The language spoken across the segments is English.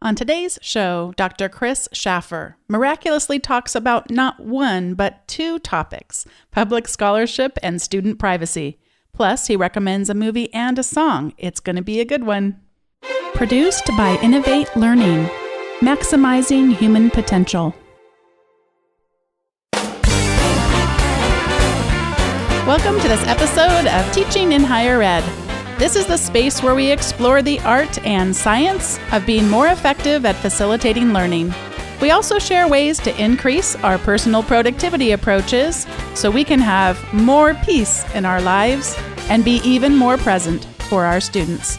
On today's show, Dr. Kris Shaffer miraculously talks about not one, but two topics: public scholarship and student privacy. Plus, he recommends a movie and a song. It's going to be a good one. Produced by Innovate Learning, maximizing human potential. Welcome to this episode of Teaching in Higher Ed. This is the space where we explore the art and science of being more effective at facilitating learning. We also share ways to increase our personal productivity approaches so we can have more peace in our lives and be even more present for our students.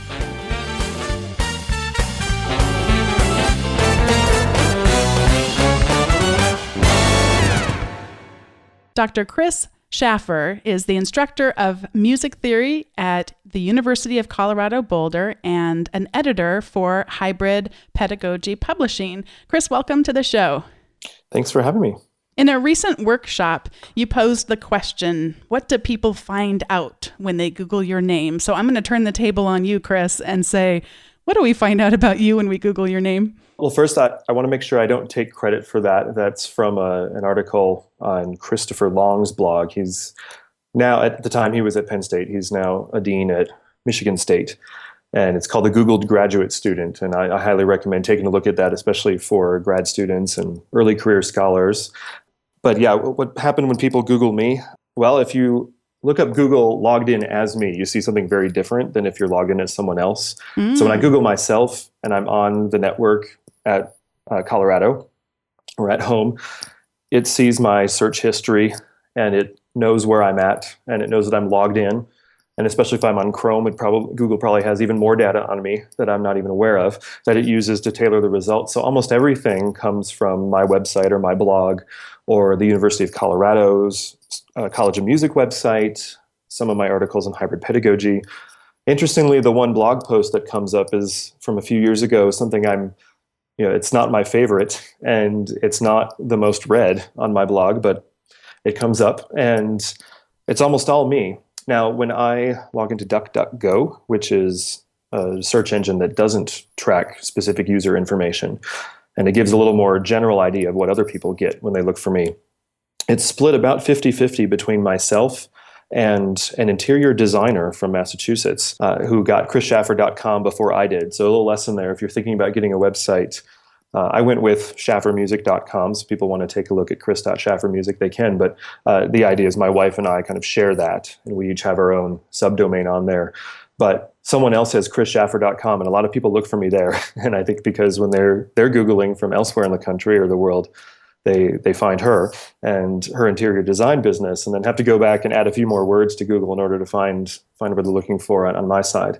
Dr. Kris Shaffer is the instructor of music theory at the University of Colorado Boulder and an editor for Hybrid Pedagogy Publishing. Kris, welcome to the show. Thanks for having me. In a recent workshop, you posed the question, what do people find out when they Google your name? So I'm going to turn the table on you, Kris, and say, what do we find out about you when we Google your name? Well, first, I want to make sure I don't take credit for that. That's from an article on Christopher Long's blog. He's now, at the time he was at Penn State, he's now a dean at Michigan State. And it's called The Googled Graduate Student. And I highly recommend taking a look at that, especially for grad students and early career scholars. But yeah, what happened when people Google me? Well, if you look up Google logged in as me, you see something very different than if you're logged in as someone else. So when I Google myself and I'm on the network at Colorado or at home, it sees my search history and it knows where I'm at and it knows that I'm logged in. And especially if I'm on Chrome, Google probably has even more data on me that I'm not even aware of that it uses to tailor the results. So almost everything comes from my website or my blog or the University of Colorado's College of Music website, some of my articles on hybrid pedagogy. Interestingly, the one blog post that comes up is from a few years ago, something it's not my favorite and it's not the most read on my blog, but it comes up and it's almost all me. Now, when I log into DuckDuckGo, which is a search engine that doesn't track specific user information, and it gives a little more general idea of what other people get when they look for me, it's split about 50-50 between myself and an interior designer from Massachusetts who got KrisShaffer.com before I did. So a little lesson there. If you're thinking about getting a website, I went with ShafferMusic.com. So people want to take a look at Kris.ShafferMusic, they can. But the idea is my wife and I kind of share that, and we each have our own subdomain on there. But someone else has KrisShaffer.com, and a lot of people look for me there. And I think because when they're Googling from elsewhere in the country or the world, they find her and her interior design business, and then have to go back and add a few more words to Google in order to find what they're looking for on my side.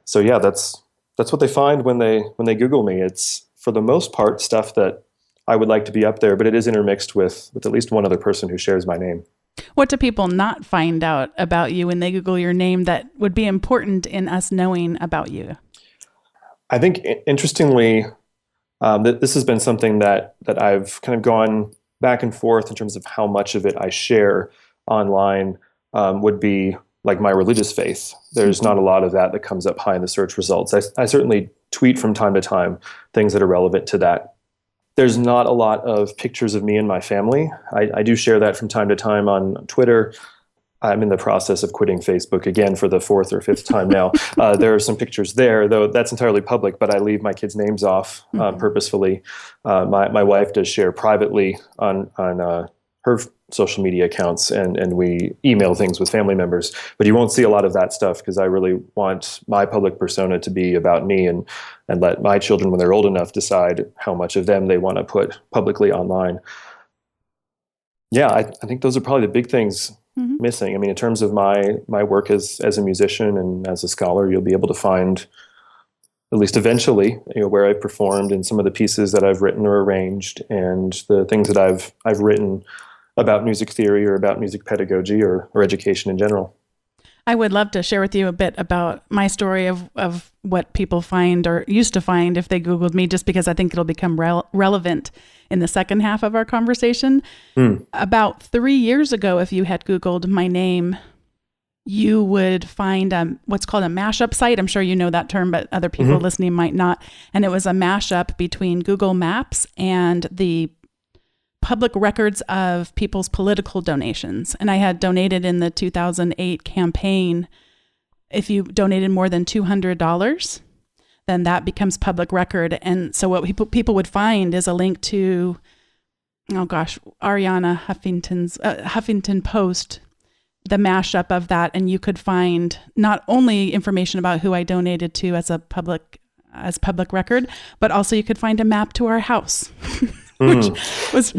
So yeah, that's what they find when they Google me. It's for the most part stuff that I would like to be up there, but it is intermixed with at least one other person who shares my name. What do people not find out about you when they Google your name that would be important in us knowing about you? I think, interestingly, this has been something that I've kind of gone back and forth in terms of how much of it I share online would be like my religious faith. There's not a lot of that comes up high in the search results. I certainly tweet from time to time things that are relevant to that. There's not a lot of pictures of me and my family. I do share that from time to time on Twitter. I'm in the process of quitting Facebook again for the fourth or fifth time now. There are some pictures there, though that's entirely public, but I leave my kids' names off purposefully. My wife does share privately on her social media accounts, and we email things with family members. But you won't see a lot of that stuff because I really want my public persona to be about me and let my children, when they're old enough, decide how much of them they want to put publicly online. Yeah, I think those are probably the big things missing. I mean, in terms of my work as a musician and as a scholar, you'll be able to find, at least eventually, where I've performed and some of the pieces that I've written or arranged and the things that I've written about music theory or about music pedagogy or education in general. I would love to share with you a bit about my story of what people find or used to find if they Googled me, just because I think it'll become relevant in the second half of our conversation. About 3 years ago, if you had Googled my name, you would find what's called a mashup site. I'm sure you know that term, but other people listening might not. And it was a mashup between Google Maps and the public records of people's political donations. And I had donated in the 2008 campaign. If you donated more than $200, then that becomes public record. And so what people would find is a link to, Ariana Huffington's Huffington Post, the mashup of that, and you could find not only information about who I donated to as public record, but also you could find a map to our house, which was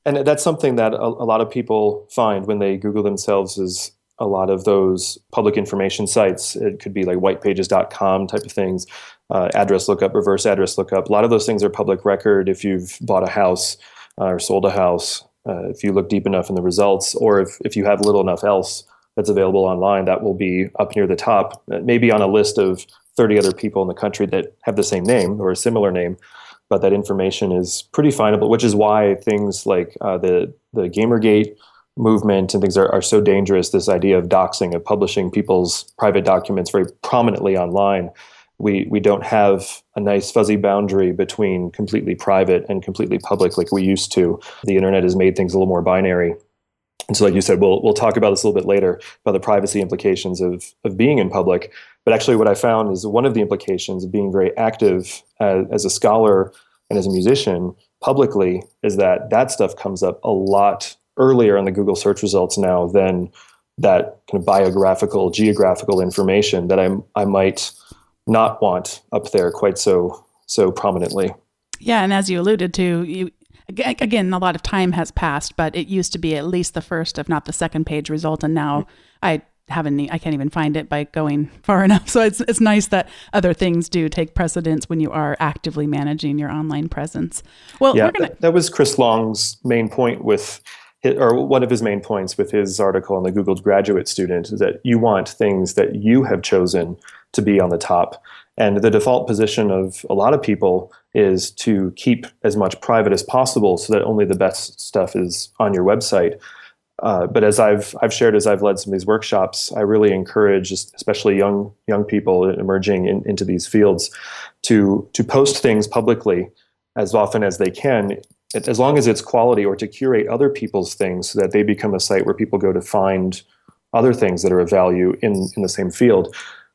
and that's something that a lot of people find when they Google themselves is a lot of those public information sites. It could be like whitepages.com type of things, address lookup, reverse address lookup. A lot of those things are public record if you've bought a house or sold a house. If you look deep enough in the results, or if you have little enough else that's available online, that will be up near the top, maybe on a list of 30 other people in the country that have the same name or a similar name, but that information is pretty findable, which is why things like the Gamergate movement and things are so dangerous. This idea of doxing, of publishing people's private documents very prominently online. We don't have a nice fuzzy boundary between completely private and completely public like we used to. The internet has made things a little more binary. And so like you said, we'll talk about this a little bit later, about the privacy implications of being in public. But actually what I found is one of the implications of being very active as a scholar and as a musician publicly is that stuff comes up a lot earlier in the Google search results now than that kind of biographical, geographical information that I might not want up there quite so prominently. Yeah, and as you alluded to, again, a lot of time has passed, but it used to be at least the first, if not the second page result, and now I can't even find it by going far enough. So it's nice that other things do take precedence when you are actively managing your online presence. Well, yeah, that was Chris Long's main point one of his main points with his article on the Google graduate student, is that you want things that you have chosen to be on the top. And the default position of a lot of people is to keep as much private as possible so that only the best stuff is on your website. But as I've shared, as I've led some of these workshops, I really encourage, especially young people emerging into these fields, to post things publicly as often as they can, as long as it's quality, or to curate other people's things so that they become a site where people go to find other things that are of value in the same field,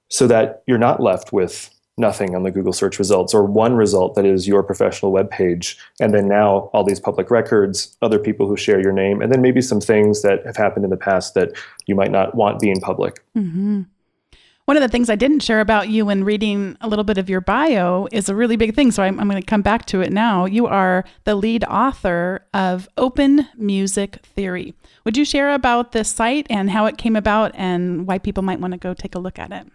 so that you're not left with nothing on the Google search results, or one result that is your professional webpage, and then now all these public records, other people who share your name, and then maybe some things that have happened in the past that you might not want being public. Mm-hmm. One of the things I didn't share about you when reading a little bit of your bio is a really big thing, so I'm going to come back to it now. You are the lead author of Open Music Theory. Would you share about this site and how it came about and why people might want to go take a look at it?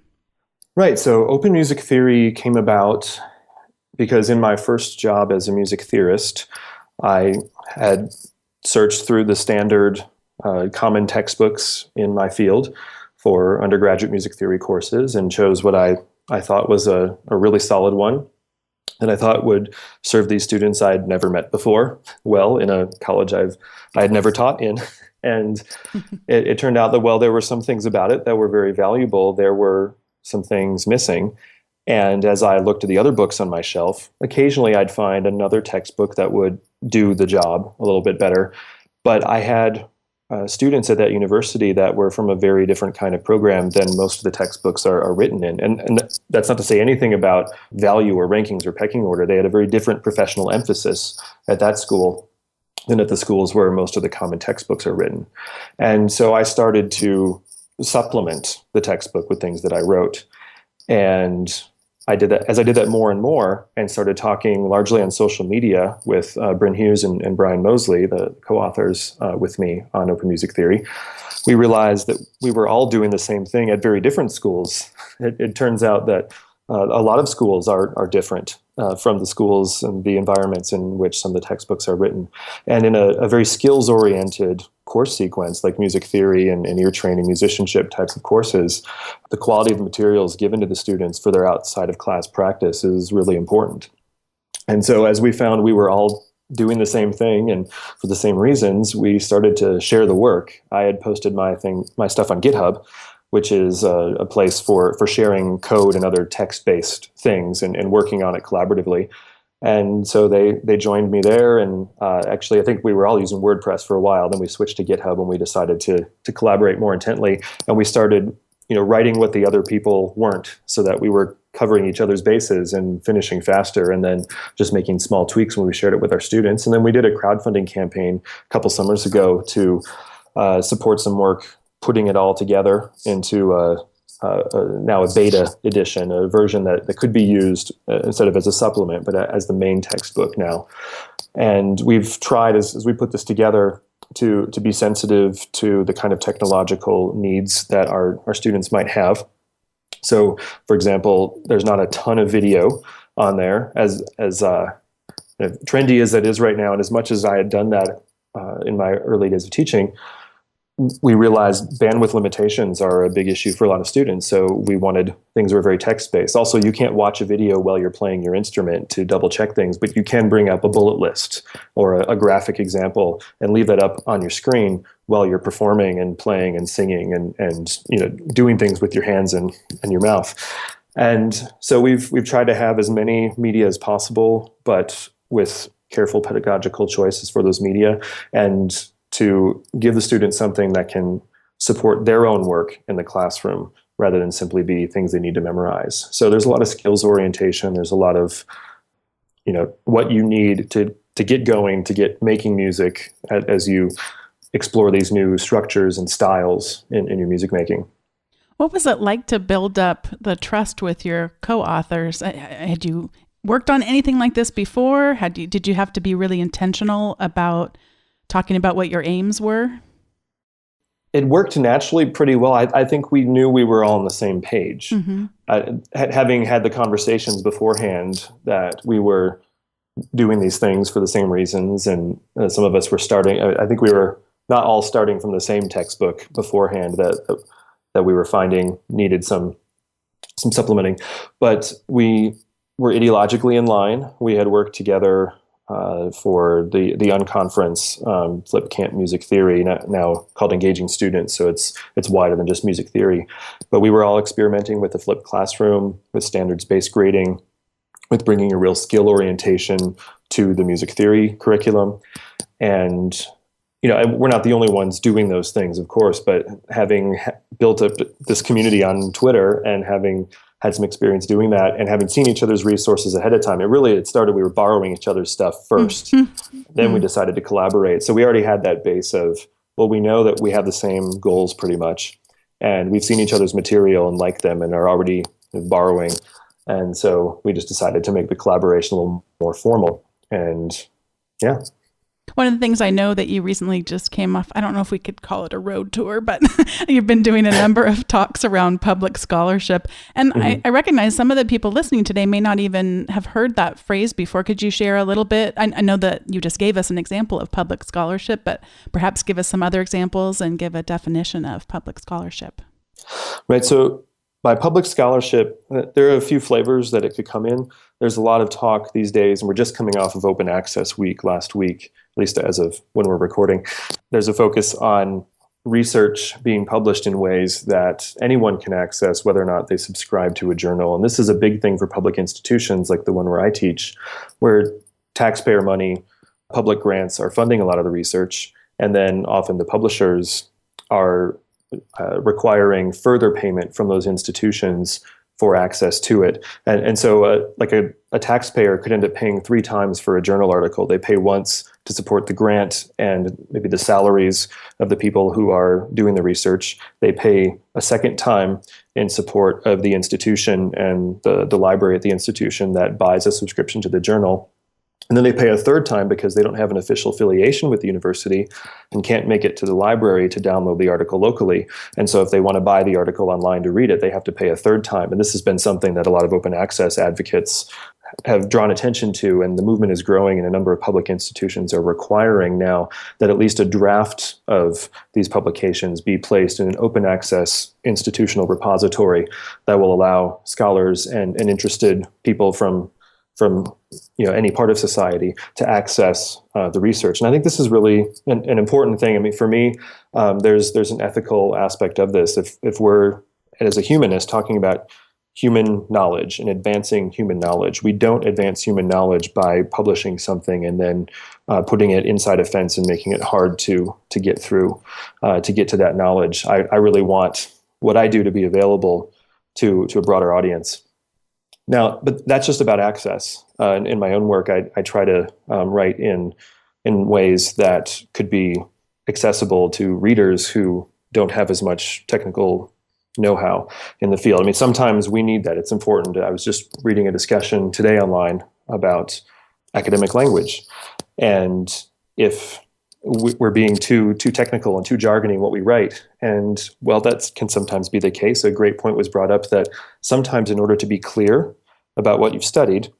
Right. So Open Music Theory came about because in my first job as a music theorist, I had searched through the standard common textbooks in my field for undergraduate music theory courses and chose what I thought was a really solid one that I thought would serve these students I'd never met before well in a college I had never taught in. And it turned out that, well, there were some things about it that were very valuable. There were some things missing. And as I looked at the other books on my shelf, occasionally I'd find another textbook that would do the job a little bit better. But I had students at that university that were from a very different kind of program than most of the textbooks are written in. And that's not to say anything about value or rankings or pecking order. They had a very different professional emphasis at that school than at the schools where most of the common textbooks are written. And so I started to supplement the textbook with things that I wrote. And I did that more and more and started talking largely on social media with Bryn Hughes and Brian Mosley, the co-authors with me on Open Music Theory. We realized that we were all doing the same thing at very different schools. It turns out that a lot of schools are different from the schools and the environments in which some of the textbooks are written. And in a very skills-oriented course sequence, like music theory and ear training, musicianship types of courses, the quality of the materials given to the students for their outside of class practice is really important. And so as we found we were all doing the same thing, and for the same reasons, we started to share the work. I had posted my stuff on GitHub, which is a place for sharing code and other text-based things and working on it collaboratively. And so they joined me there, and actually I think we were all using WordPress for a while. Then we switched to GitHub, and we decided to collaborate more intently. And we started, writing what the other people weren't, so that we were covering each other's bases and finishing faster, and then just making small tweaks when we shared it with our students. And then we did a crowdfunding campaign a couple summers ago to support some work, putting it all together into now a beta edition, a version that could be used instead of as a supplement, but as the main textbook now. And we've tried, as we put this together, to be sensitive to the kind of technological needs that our students might have. So, for example, there's not a ton of video on there, as trendy as that is right now, and as much as I had done that in my early days of teaching, we realized bandwidth limitations are a big issue for a lot of students. So we wanted things that were very text-based. Also, you can't watch a video while you're playing your instrument to double check things, but you can bring up a bullet list or a graphic example and leave that up on your screen while you're performing and playing and singing and doing things with your hands and your mouth. And so we've tried to have as many media as possible, but with careful pedagogical choices for those media, and to give the students something that can support their own work in the classroom rather than simply be things they need to memorize. So there's a lot of skills orientation. There's a lot of, what you need to get going, to get making music as you explore these new structures and styles in your music making. What was it like to build up the trust with your co-authors? Had you worked on anything like this before? Did you have to be really intentional about talking about what your aims were? It worked naturally pretty well. I think we knew we were all on the same page. Mm-hmm. Having had the conversations beforehand that we were doing these things for the same reasons, and some of us were starting, I think we were not all starting from the same textbook beforehand that we were finding needed some supplementing. But we were ideologically in line. We had worked together for the unconference Flip Camp Music Theory, now called Engaging Students, so it's wider than just music theory. But we were all experimenting with the flipped classroom, with standards-based grading, with bringing a real skill orientation to the music theory curriculum. And we're not the only ones doing those things, of course, but having built up this community on Twitter and having had some experience doing that and having seen each other's resources ahead of time, it started, we were borrowing each other's stuff first. Then we decided to collaborate. So we already had that base of, well, we know that we have the same goals pretty much, and we've seen each other's material and like them and are already borrowing. And so we just decided to make the collaboration a little more formal. And yeah. One of the things I know that you recently just came off, I don't know if we could call it a road tour, but you've been doing a number of talks around public scholarship. And mm-hmm. I recognize some of the people listening today may not even have heard that phrase before. Could you share a little bit? I know that you just gave us an example of public scholarship, but perhaps give us some other examples and give a definition of public scholarship. Right. So by public scholarship, there are a few flavors that it could come in. There's a lot of talk these days, and we're just coming off of Open Access Week last week, at least as of when we're recording. There's a focus on research being published in ways that anyone can access, whether or not they subscribe to a journal. And this is a big thing for public institutions like the one where I teach, where taxpayer money, public grants are funding a lot of the research, and then often the publishers are requiring further payment from those institutions for access to it. And so like a taxpayer could end up paying 3 times for a journal article. They pay once to support the grant and maybe the salaries of the people who are doing the research. They pay a second time in support of the institution and the library at the institution that buys a subscription to the journal. And then they pay a third time because they don't have an official affiliation with the university and can't make it to the library to download the article locally. And so if they want to buy the article online to read it, they have to pay a third time. And this has been something that a lot of open access advocates have drawn attention to, and the movement is growing, and a number of public institutions are requiring now that at least a draft of these publications be placed in an open access institutional repository that will allow scholars and interested people from from any part of society to access the research. And I think this is really an important thing. I mean, for me, there's an ethical aspect of this. If we're, as a humanist, talking about human knowledge and advancing human knowledge, we don't advance human knowledge by publishing something and then putting it inside a fence and making it hard to get through, to get to that knowledge. I really want what I do to be available to a broader audience. Now, but that's just about access. In my own work, I try to write in ways that could be accessible to readers who don't have as much technical know-how in the field. I mean, sometimes we need that. It's important. I was just reading a discussion today online about academic language, and if we're being too technical and too jargony in what we write. And well, that can sometimes be the case. A great point was brought up that sometimes in order to be clear about what you've studied,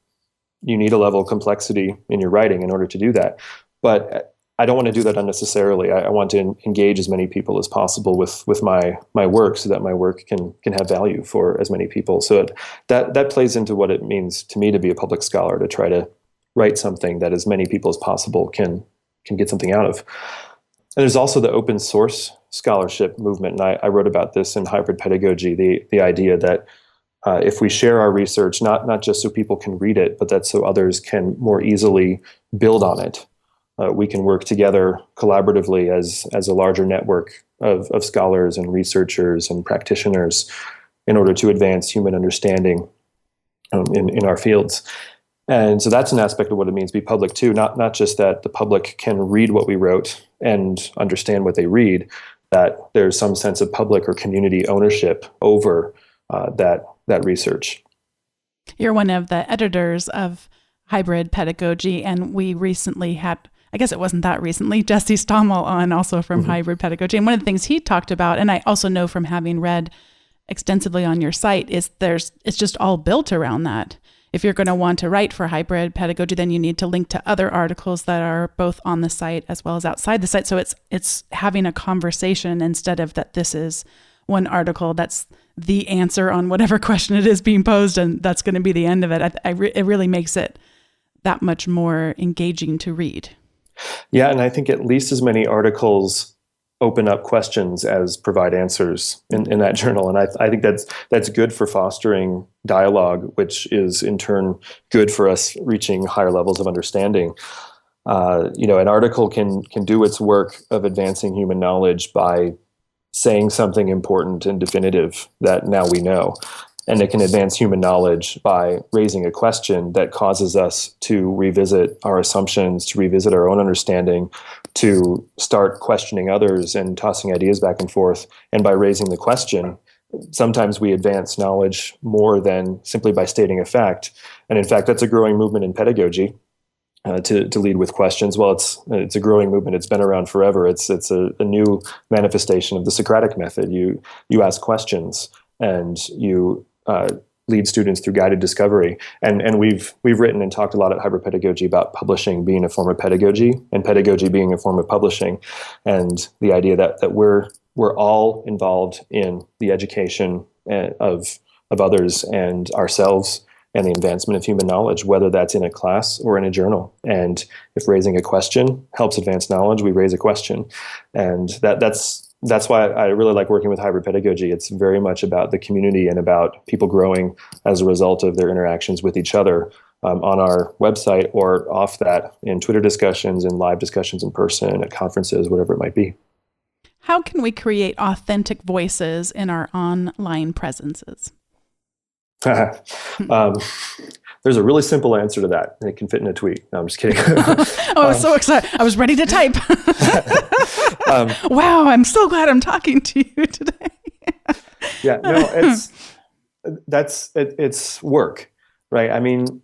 you need a level of complexity in your writing in order to do that. But I don't want to do that unnecessarily. I want to engage as many people as possible with my work so that my work can have value for as many people. So that plays into what it means to me to be a public scholar, to try to write something that as many people as possible can get something out of. And there's also the open source scholarship movement, and I wrote about this in Hybrid Pedagogy, the idea that if we share our research, not just so people can read it, but that so others can more easily build on it, we can work together collaboratively as a larger network of scholars and researchers and practitioners in order to advance human understanding in our fields. And so that's an aspect of what it means to be public too, not just that the public can read what we wrote and understand what they read, that there's some sense of public or community ownership over that research. You're one of the editors of Hybrid Pedagogy, and we recently had, I guess it wasn't that recently, Jesse Stommel on, also from Hybrid Pedagogy. And one of the things he talked about, and I also know from having read extensively on your site, is it's just all built around that. If you're going to want to write for Hybrid Pedagogy, then you need to link to other articles that are both on the site as well as outside the site. So it's having a conversation instead of that this is one article that's the answer on whatever question it is being posed, and that's going to be the end of it. It really makes it that much more engaging to read. Yeah, and I think at least as many articles open up questions as provide answers in that journal. And I think that's good for fostering dialogue, which is in turn good for us reaching higher levels of understanding. An article can do its work of advancing human knowledge by saying something important and definitive that now we know. And it can advance human knowledge by raising a question that causes us to revisit our assumptions, to revisit our own understanding, to start questioning others and tossing ideas back and forth. And by raising the question, sometimes we advance knowledge more than simply by stating a fact. And in fact, that's a growing movement in pedagogy, to lead with questions. Well, it's a growing movement. It's been around forever. It's a new manifestation of the Socratic method. You ask questions and you lead students through guided discovery. And we've written and talked a lot at Hybrid Pedagogy about publishing being a form of pedagogy and pedagogy being a form of publishing, and the idea that we're all involved in the education of others and ourselves and the advancement of human knowledge, whether that's in a class or in a journal. And if raising a question helps advance knowledge, we raise a question. And that's why I really like working with Hybrid Pedagogy. It's very much about the community and about people growing as a result of their interactions with each other on our website or off that in Twitter discussions and live discussions in person at conferences, whatever it might be. How can we create authentic voices in our online presences? There's a really simple answer to that, and it can fit in a tweet. No, I'm just kidding. I was so excited. I was ready to type. Wow, I'm so glad I'm talking to you today. Yeah, no, it's work, right? I mean,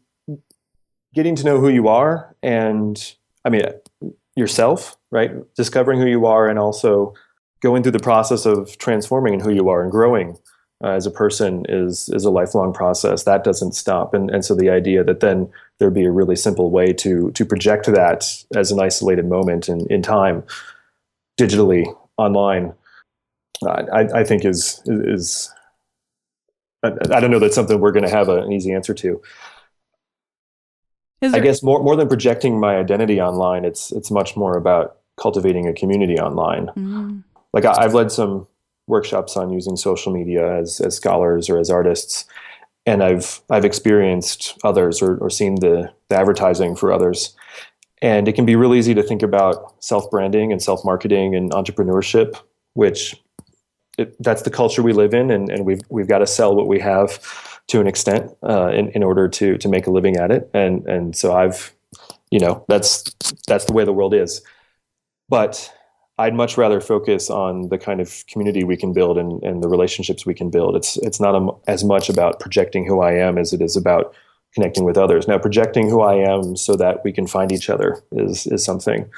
getting to know who you are and, yourself, right? Discovering who you are and also going through the process of transforming in who you are and growing as a person is a lifelong process. That doesn't stop. And so the idea that then there'd be a really simple way to project that as an isolated moment in time, digitally, online, I think is I don't know that's something we're going to have an easy answer to. I guess more than projecting my identity online, it's much more about cultivating a community online. Mm. Like I've led some workshops on using social media as scholars or as artists, and I've experienced others or seen the advertising for others. And it can be really easy to think about self-branding and self-marketing and entrepreneurship, which that's the culture we live in, and we've got to sell what we have to an extent in order to make a living at it. And so that's the way the world is. But I'd much rather focus on the kind of community we can build and the relationships we can build. It's not as much about projecting who I am as it is about connecting with others. Now, projecting who I am so that we can find each other is something.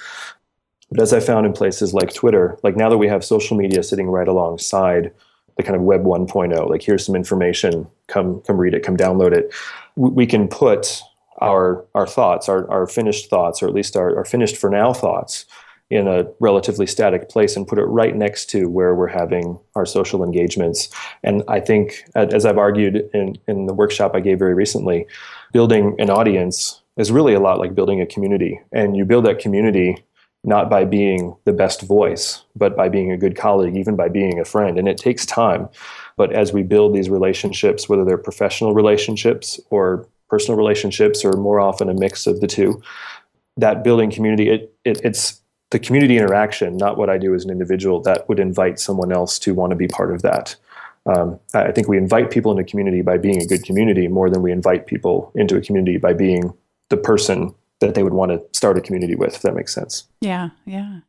But as I found in places like Twitter, like now that we have social media sitting right alongside the kind of Web 1.0, like here's some information, come read it, come download it. We can put our thoughts, our finished thoughts, or at least our finished for now thoughts, in a relatively static place and put it right next to where we're having our social engagements. And I think, as I've argued in the workshop I gave very recently, building an audience is really a lot like building a community. And you build that community not by being the best voice, but by being a good colleague, even by being a friend. And it takes time. But as we build these relationships, whether they're professional relationships or personal relationships, or more often a mix of the two, that building community, it's the community interaction, not what I do as an individual, that would invite someone else to want to be part of that. I think we invite people into community by being a good community more than we invite people into a community by being the person that they would want to start a community with, if that makes sense. Yeah, yeah.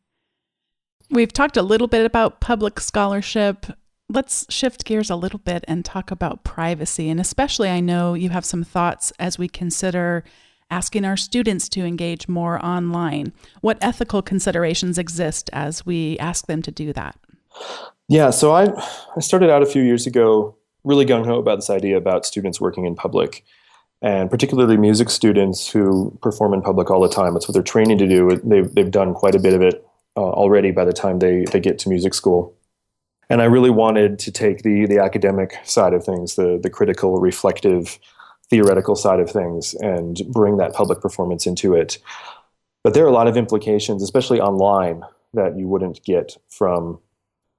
We've talked a little bit about public scholarship. Let's shift gears a little bit and talk about privacy. And especially, I know you have some thoughts as we consider asking our students to engage more online. What ethical considerations exist as we ask them to do that? Yeah, so I started out a few years ago really gung-ho about this idea about students working in public, and particularly music students who perform in public all the time. It's what they're training to do. They've done quite a bit of it already by the time they get to music school. And I really wanted to take the academic side of things, the critical, reflective, theoretical side of things, and bring that public performance into it. But there are a lot of implications, especially online, that you wouldn't get from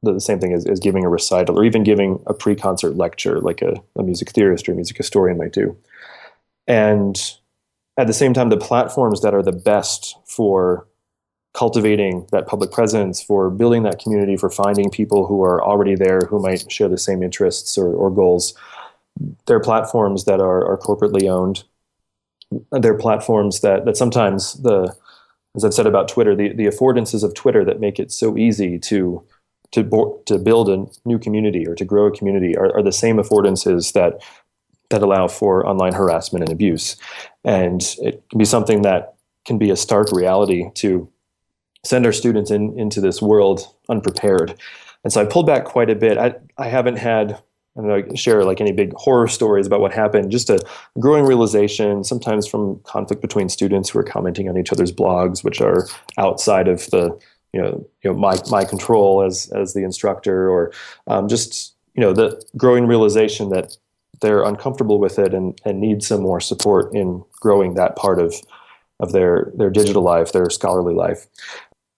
the same thing as giving a recital or even giving a pre-concert lecture like a music theorist or a music historian might do. And at the same time, the platforms that are the best for cultivating that public presence, for building that community, for finding people who are already there who might share the same interests or goals, they're platforms that are corporately owned. They're platforms that sometimes, as I've said about Twitter, the affordances of Twitter that make it so easy to build a new community or to grow a community are the same affordances that allow for online harassment and abuse. And it can be something that can be a stark reality to send our students into this world unprepared. And so I pulled back quite a bit. I haven't had, I don't know, share like any big horror stories about what happened, just a growing realization, sometimes from conflict between students who are commenting on each other's blogs, which are outside of the, my control as the instructor, or just, the growing realization that they're uncomfortable with it and need some more support in growing that part of their digital life, their scholarly life.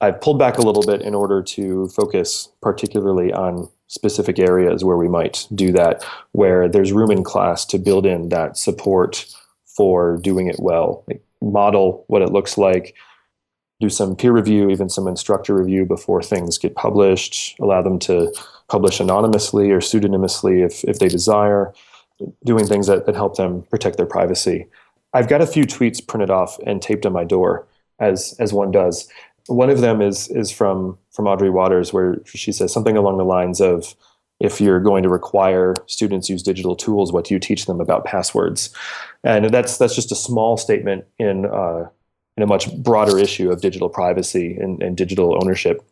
I've pulled back a little bit in order to focus particularly on specific areas where we might do that, where there's room in class to build in that support for doing it well. Like, model what it looks like, do some peer review, even some instructor review before things get published, allow them to publish anonymously or pseudonymously if they desire, doing things that help them protect their privacy. I've got a few tweets printed off and taped on my door, as one does. One of them is from Audrey Waters, where she says something along the lines of, if you're going to require students use digital tools, what do you teach them about passwords? And that's just a small statement in a much broader issue of digital privacy and digital ownership.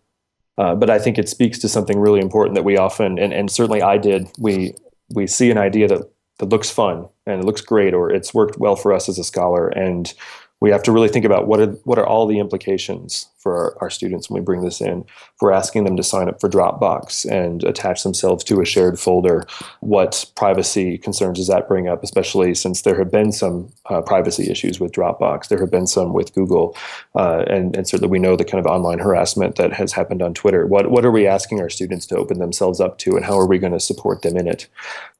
But I think it speaks to something really important that we often, and certainly I did, we see an idea that looks fun and it looks great, or it's worked well for us as a scholar, and we have to really think about what are all the implications for our students when we bring this in. If we're asking them to sign up for Dropbox and attach themselves to a shared folder, what privacy concerns does that bring up, especially since there have been some privacy issues with Dropbox. There have been some with Google, and certainly we know the kind of online harassment that has happened on Twitter. What are we asking our students to open themselves up to, and how are we going to support them in it?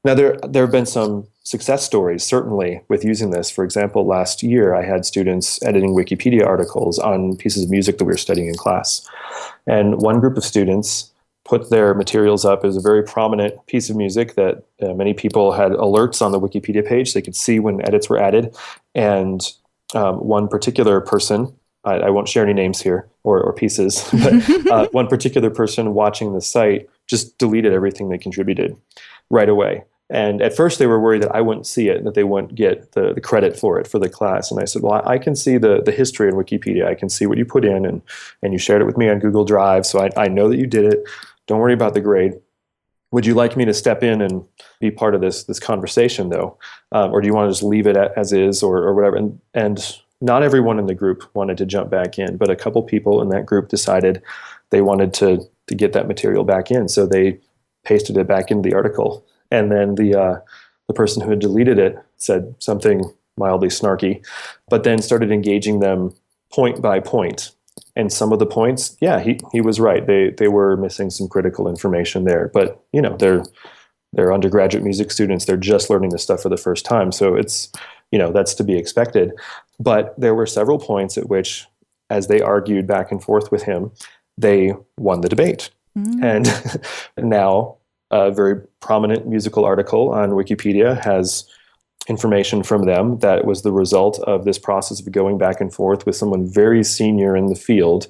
Now, there have been some success stories, certainly, with using this. For example, last year, I had students editing Wikipedia articles on pieces of music that we were studying in class. And one group of students put their materials up as a very prominent piece of music that many people had alerts on the Wikipedia page. They could see when edits were added. And one particular person, I won't share any names here or pieces, but one particular person watching the site just deleted everything they contributed right away. And at first they were worried that I wouldn't see it, that they wouldn't get the credit for it for the class. And I said, well, I can see the history in Wikipedia. I can see what you put in, and you shared it with me on Google Drive. So I know that you did it. Don't worry about the grade. Would you like me to step in and be part of this conversation, though? Or do you want to just leave it as is or whatever? And not everyone in the group wanted to jump back in, but a couple people in that group decided they wanted to get that material back in. So they pasted it back into the article. And then the person who had deleted it said something mildly snarky, but then started engaging them point by point. And some of the points, yeah, he was right. They were missing some critical information there. But they're undergraduate music students. They're just learning this stuff for the first time. So it's that's to be expected. But there were several points at which, as they argued back and forth with him, they won the debate. And now a very prominent musical article on Wikipedia has information from them that was the result of this process of going back and forth with someone very senior in the field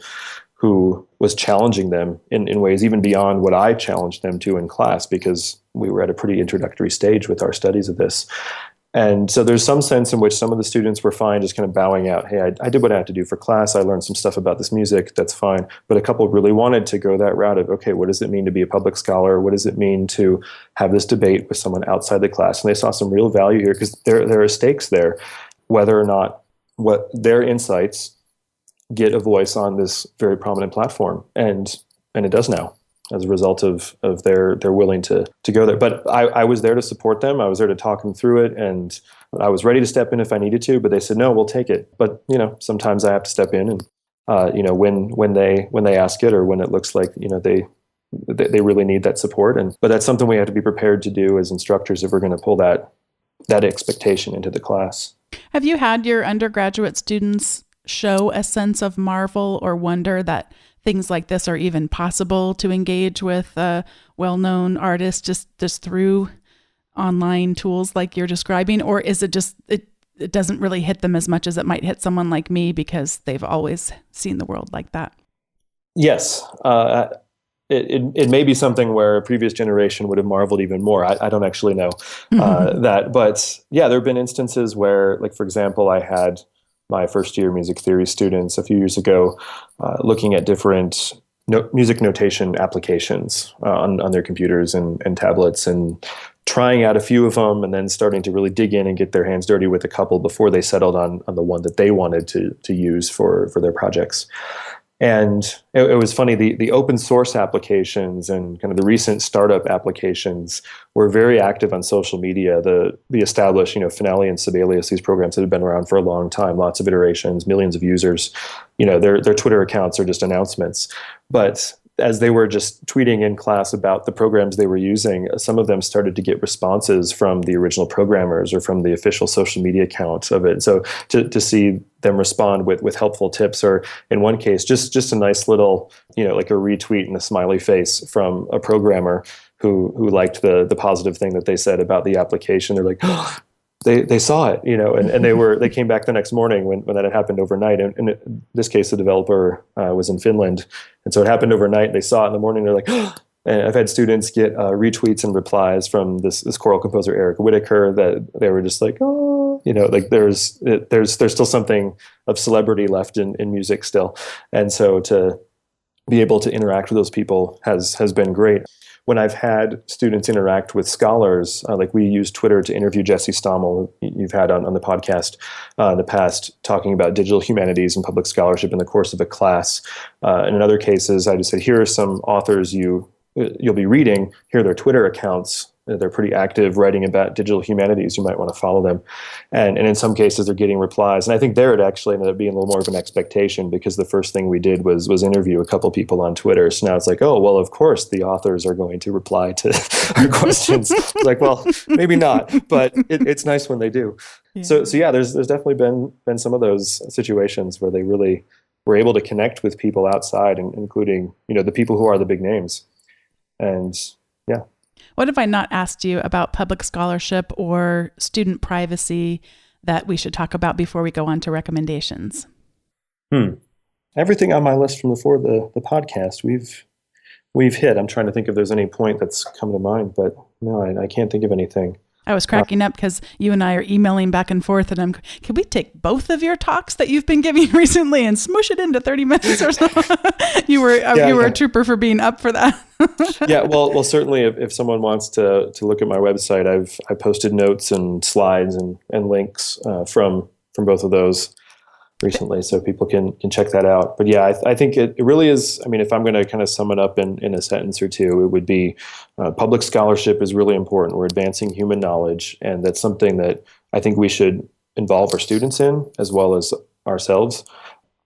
who was challenging them in ways even beyond what I challenged them to in class, because we were at a pretty introductory stage with our studies of this. And so there's some sense in which some of the students were fine just kind of bowing out. Hey, I did what I had to do for class. I learned some stuff about this music. That's fine. But a couple really wanted to go that route of, okay, what does it mean to be a public scholar? What does it mean to have this debate with someone outside the class? And they saw some real value here, because there are stakes there, whether or not what their insights get a voice on this very prominent platform. And it does now, as a result of their willing to go there. But I was there to support them. I was there to talk them through it, and I was ready to step in if I needed to, but they said, no, we'll take it. But, sometimes I have to step in and, when they ask it, or when it looks like, they really need that support. But that's something we have to be prepared to do as instructors if we're going to pull that expectation into the class. Have you had your undergraduate students show a sense of marvel or wonder that things like this are even possible to engage with a well-known artist just through online tools like you're describing? Or is it just, it doesn't really hit them as much as it might hit someone like me, because they've always seen the world like that? Yes. It may be something where a previous generation would have marveled even more. I don't actually know that. But yeah, there have been instances where, like, for example, I had my first year music theory students a few years ago looking at different music notation applications on their computers and tablets, and trying out a few of them, and then starting to really dig in and get their hands dirty with a couple before they settled on the one that they wanted to use for their projects. And it was funny, the open source applications and kind of the recent startup applications were very active on social media. The established, Finale and Sibelius, these programs that have been around for a long time, lots of iterations, millions of users, their Twitter accounts are just announcements. But as they were just tweeting in class about the programs they were using, some of them started to get responses from the original programmers or from the official social media account of it. So to see them respond with helpful tips, or in one case, just a nice little, like a retweet and a smiley face from a programmer who liked the positive thing that they said about the application. They're like, oh, they saw it, and they came back the next morning when that had happened overnight. And in this case, the developer was in Finland. And so it happened overnight. They saw it in the morning. They're like, oh. And I've had students get retweets and replies from this choral composer, Eric Whitaker, that they were just like, oh, like there's still something of celebrity left in music still. And so to be able to interact with those people has been great. when I've had students interact with scholars, like we use Twitter to interview Jesse Stommel, you've had on the podcast in the past, talking about digital humanities and public scholarship in the course of a class. And in other cases, I just said, here are some authors you'll be reading. Here are their Twitter accounts. They're pretty active writing about digital humanities. You might want to follow them. And in some cases, they're getting replies. And I think there it actually ended up being a little more of an expectation, because the first thing we did was interview a couple people on Twitter. So now it's like, oh, well, of course, the authors are going to reply to our questions. It's like, well, maybe not, but it's nice when they do. Yeah. So yeah, there's definitely been some of those situations where they really were able to connect with people outside, and including, the people who are the big names. And yeah. What have I not asked you about public scholarship or student privacy that we should talk about before we go on to recommendations? Everything on my list from before the podcast we've hit. I'm trying to think if there's any point that's come to mind, but no, I can't think of anything. I was cracking up because you and I are emailing back and forth, and can we take both of your talks that you've been giving recently and smush it into 30 minutes or so? You were a trooper for being up for that. Yeah, well, certainly if someone wants to look at my website, I posted notes and slides and links from both of those recently, so people can check that out. But yeah, I think it really is. I mean, if I'm going to kind of sum it up in a sentence or two, it would be public scholarship is really important. We're advancing human knowledge, and that's something that I think we should involve our students in as well as ourselves.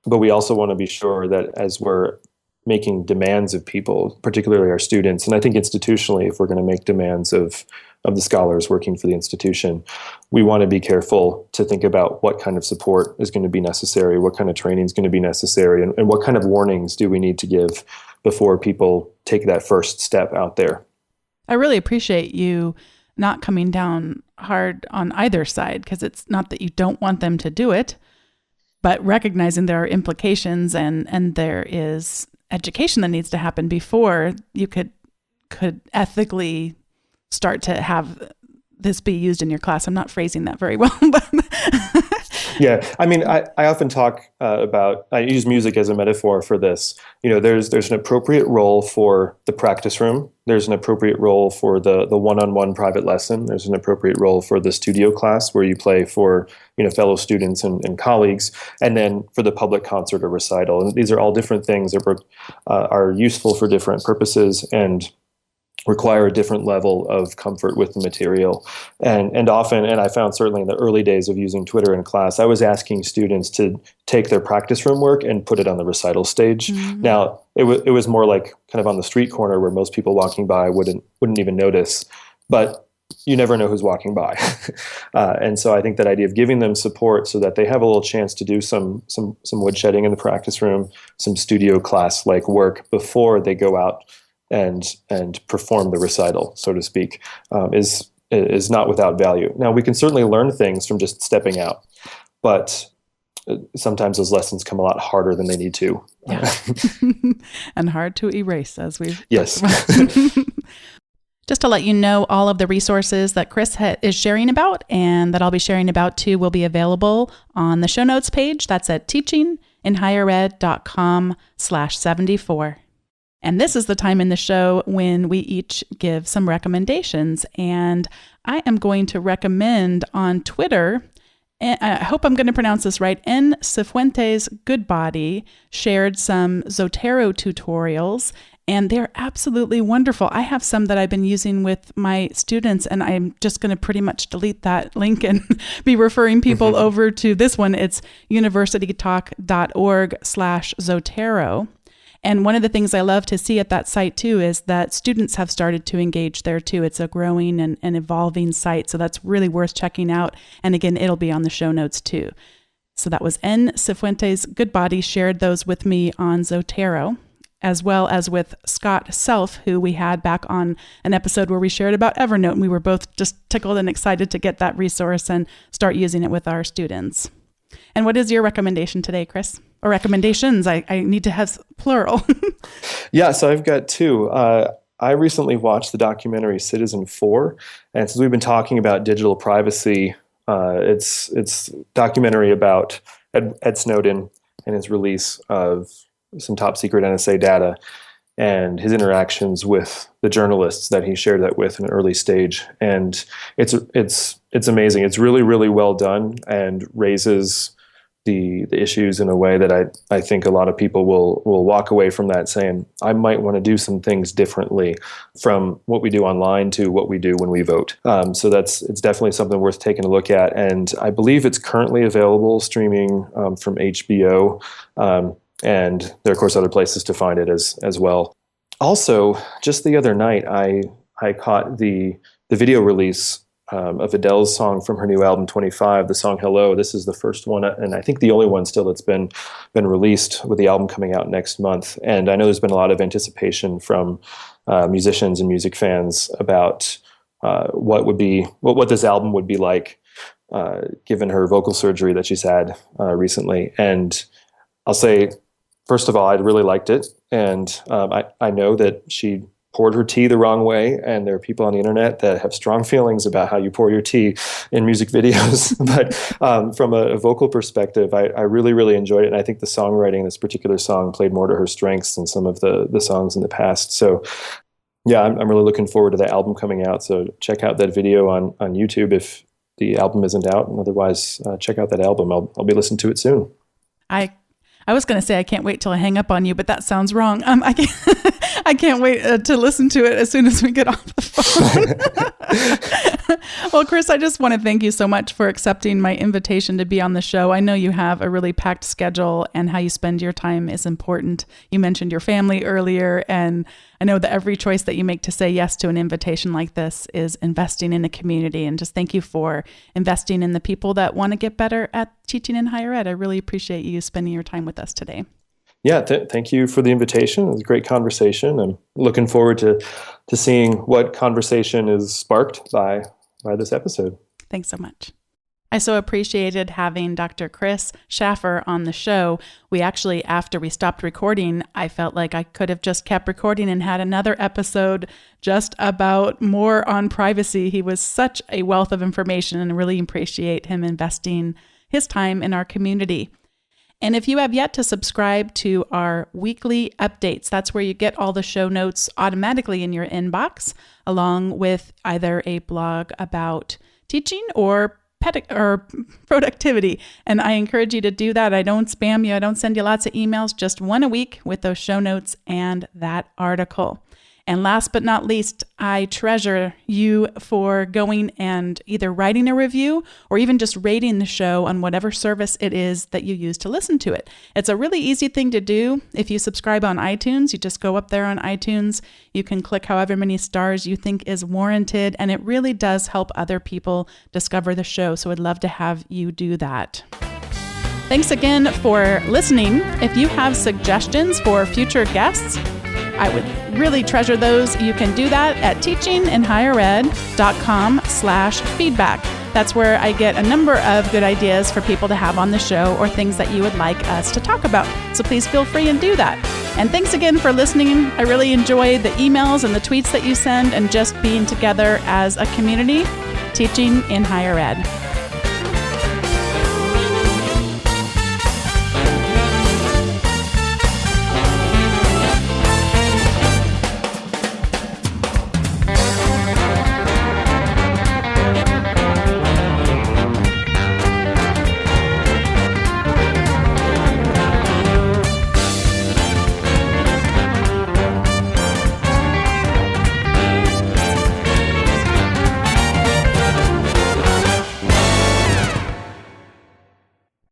But we also want to be sure that as we're making demands of people, particularly our students, and I think institutionally, if we're going to make demands of the scholars working for the institution, we want to be careful to think about what kind of support is going to be necessary, what kind of training is going to be necessary, and what kind of warnings do we need to give before people take that first step out there. I really appreciate you not coming down hard on either side, because it's not that you don't want them to do it, but recognizing there are implications and there is education that needs to happen before you could ethically start to have this be used in your class. I'm not phrasing that very well, but yeah, I mean, I often talk about, I use music as a metaphor for this. There's an appropriate role for the practice room. There's an appropriate role for the one-on-one private lesson. There's an appropriate role for the studio class where you play for fellow students and colleagues, and then for the public concert or recital. And these are all different things that are useful for different purposes and require a different level of comfort with the material. And often, and I found certainly in the early days of using Twitter in class, I was asking students to take their practice room work and put it on the recital stage. Mm-hmm. Now, it was more like kind of on the street corner where most people walking by wouldn't even notice, but you never know who's walking by. And so I think that idea of giving them support so that they have a little chance to do some woodshedding in the practice room, some studio class-like work before they go out and perform the recital, so to speak, is not without value. Now, we can certainly learn things from just stepping out, but sometimes those lessons come a lot harder than they need to. Yeah. And hard to erase, as we've yes. Just to let you know, all of the resources that Kris is sharing about and that I'll be sharing about too will be available on the show notes page. That's at teachinginhighered.com/74. And this is the time in the show when we each give some recommendations. And I am going to recommend on Twitter, and I hope I'm going to pronounce this right, N. Cifuentes Goodbody shared some Zotero tutorials, and they're absolutely wonderful. I have some that I've been using with my students, and I'm just going to pretty much delete that link and be referring people over to this one. It's universitytalk.org/Zotero. And one of the things I love to see at that site too is that students have started to engage there too. It's a growing and evolving site, so that's really worth checking out. And again, it'll be on the show notes too. So that was N. Cifuentes Goodbody shared those with me on Zotero, as well as with Scott Self, who we had back on an episode where we shared about Evernote, and we were both just tickled and excited to get that resource and start using it with our students. And what is your recommendation today, Kris? Or recommendations? I need to have plural. Yeah, so I've got two. I recently watched the documentary Citizen4, and since we've been talking about digital privacy, it's a documentary about Ed Snowden and his release of some top secret NSA data. and his interactions with the journalists that he shared that with in an early stage. And it's amazing. It's really, really well done and raises the issues in a way that I think a lot of people will walk away from that saying, I might want to do some things differently from what we do online to what we do when we vote. So it's definitely something worth taking a look at. And I believe it's currently available streaming from HBO. And there are, of course, other places to find it as well. Also, just the other night, I caught the video release of Adele's song from her new album 25, the song Hello. This is the first one, and I think the only one still that's been released, with the album coming out next month. And I know there's been a lot of anticipation from musicians and music fans about what this album would be like, given her vocal surgery that she's had recently. And I'll say, first of all, I really liked it, and I know that she poured her tea the wrong way, and there are people on the internet that have strong feelings about how you pour your tea in music videos. But from a vocal perspective, I really, really enjoyed it, and I think the songwriting in this particular song played more to her strengths than some of the songs in the past. So yeah, I'm really looking forward to the album coming out. So check out that video on YouTube if the album isn't out, and otherwise check out that album. I'll be listening to it soon. I was going to say I can't wait till I hang up on you, but that sounds wrong. I can't wait to listen to it as soon as we get off the phone. Well, Kris, I just want to thank you so much for accepting my invitation to be on the show. I know you have a really packed schedule, and how you spend your time is important. You mentioned your family earlier, and I know that every choice that you make to say yes to an invitation like this is investing in a community. And just thank you for investing in the people that want to get better at teaching in higher ed. I really appreciate you spending your time with us today. Yeah, thank you for the invitation. It was a great conversation. I'm looking forward to seeing what conversation is sparked by this episode. Thanks so much. I so appreciated having Dr. Kris Shaffer on the show. We actually, after we stopped recording, I felt like I could have just kept recording and had another episode just about more on privacy. He was such a wealth of information, and I really appreciate him investing his time in our community. And if you have yet to subscribe to our weekly updates, that's where you get all the show notes automatically in your inbox, along with either a blog about teaching or productivity. And I encourage you to do that. I don't spam you. I don't send you lots of emails, just one a week with those show notes and that article. And last but not least, I treasure you for going and either writing a review or even just rating the show on whatever service it is that you use to listen to it. It's a really easy thing to do. If you subscribe on iTunes, you just go up there on iTunes. You can click however many stars you think is warranted, and it really does help other people discover the show. So I'd love to have you do that. Thanks again for listening. If you have suggestions for future guests, I would really treasure those. You can do that at teachinginhighered.com/feedback. That's where I get a number of good ideas for people to have on the show or things that you would like us to talk about. So please feel free and do that. And thanks again for listening. I really enjoy the emails and the tweets that you send and just being together as a community, teaching in higher ed.